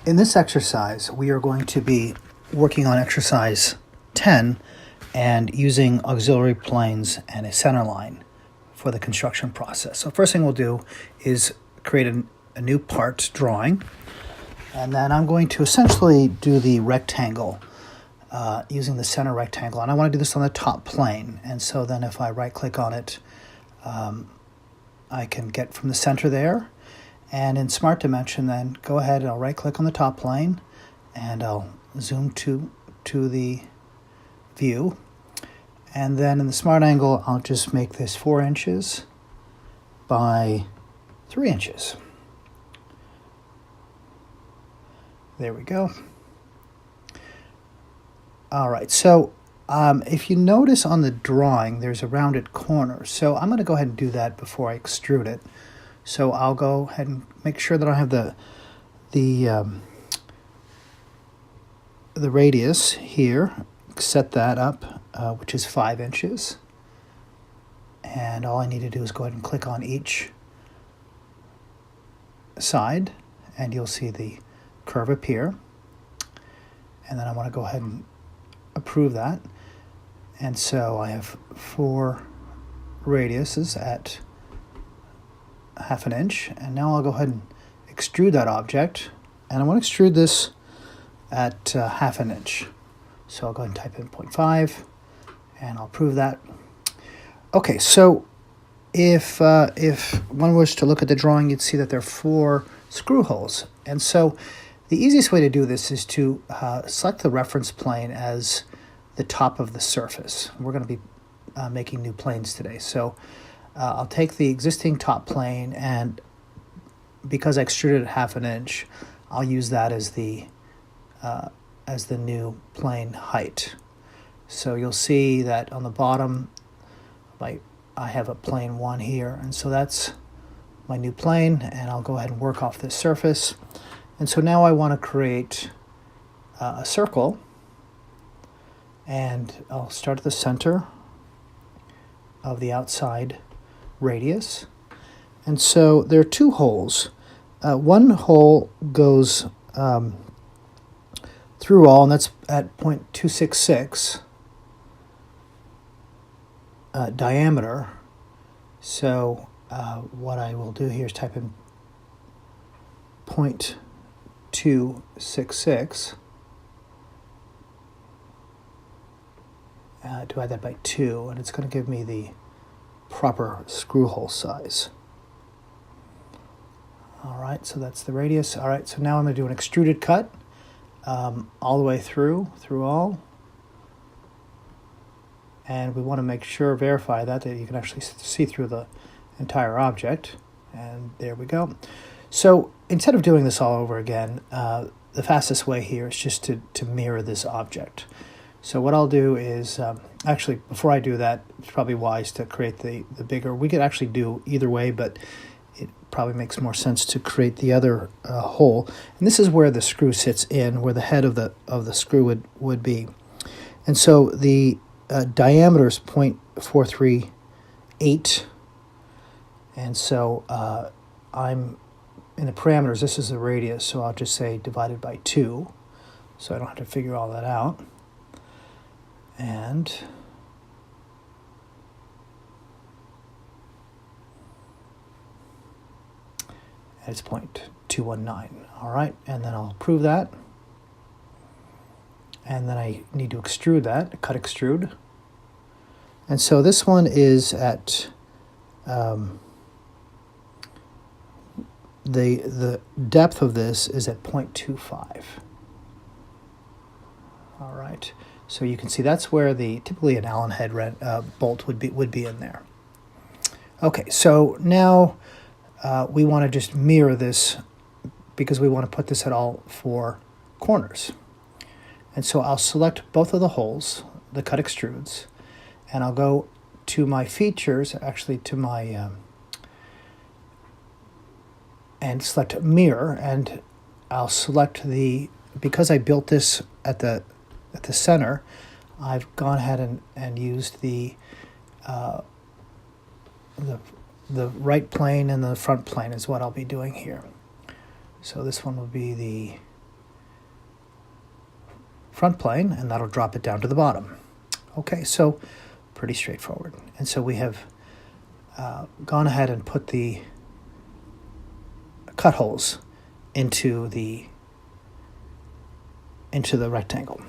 In this exercise, we are going to be working on exercise 10 and using auxiliary planes and a center line for the construction process. So first thing we'll do is create a new part drawing, and then I'm going to essentially do the rectangle using the center rectangle, and I want to do this on the top plane. And so then if I right click on it, I can get from the center there. And in Smart Dimension, then go ahead and I'll right click on the top plane and I'll zoom to the view. And then in the Smart Angle, I'll just make this 4 inches by 3 inches. There we go. All right, so if you notice on the drawing, there's a rounded corner. So I'm going to go ahead and do that before I extrude it. So I'll go ahead and make sure that I have the radius here, set that up, which is 5 inches. And all I need to do is go ahead and click on each side, and you'll see the curve appear. And then I want to go ahead and approve that. And so I have 4 radiuses at 1/2 inch, and now I'll go ahead and extrude that object, and I want to extrude this at 1/2 inch. So I'll go ahead and type in 0.5, and I'll prove that. Okay, so if one was to look at the drawing, you'd see that there are 4 screw holes, and so the easiest way to do this is to select the reference plane as the top of the surface. We're going to be making new planes today, so I'll take the existing top plane, and because I extruded at 1/2 inch, I'll use that as the new plane height. So you'll see that on the bottom, I have a plane 1 here, and so that's my new plane, and I'll go ahead and work off this surface. And so now I want to create a circle, and I'll start at the center of the outside radius. And so there are 2 holes. One hole goes through all, and that's at 0.266 diameter. So what I will do here is type in 0.266, divide that by 2, and it's going to give me the proper screw hole size. All right, so that's the radius. All right, so now I'm going to do an extruded cut all the way through all. And we want to make sure, verify that you can actually see through the entire object. And there we go. So instead of doing this all over again, the fastest way here is just to mirror this object. So what I'll do is, actually, before I do that, it's probably wise to create the bigger. We could actually do either way, but it probably makes more sense to create the other hole. And this is where the screw sits in, where the head of the screw would be. And so the diameter is 0.438. And so I'm in the parameters, this is the radius, so I'll just say divided by 2, so I don't have to figure all that out. And it's 0.219. All right, and then I'll prove that. And then I need to extrude that, cut extrude. And so this one is at the depth of this is at 0.25. All right. So you can see that's where typically an Allen head bolt would be in there. Okay, so now we want to just mirror this because we want to put this at all 4 corners. And so I'll select both of the holes, the cut extrudes, and I'll go to my features, actually to my and select mirror, and I'll select because I built this at the center, I've gone ahead and used the right plane and the front plane is what I'll be doing here. So this one will be the front plane, and that'll drop it down to the bottom. Okay, so pretty straightforward. And so we have gone ahead and put the cut holes into the rectangle.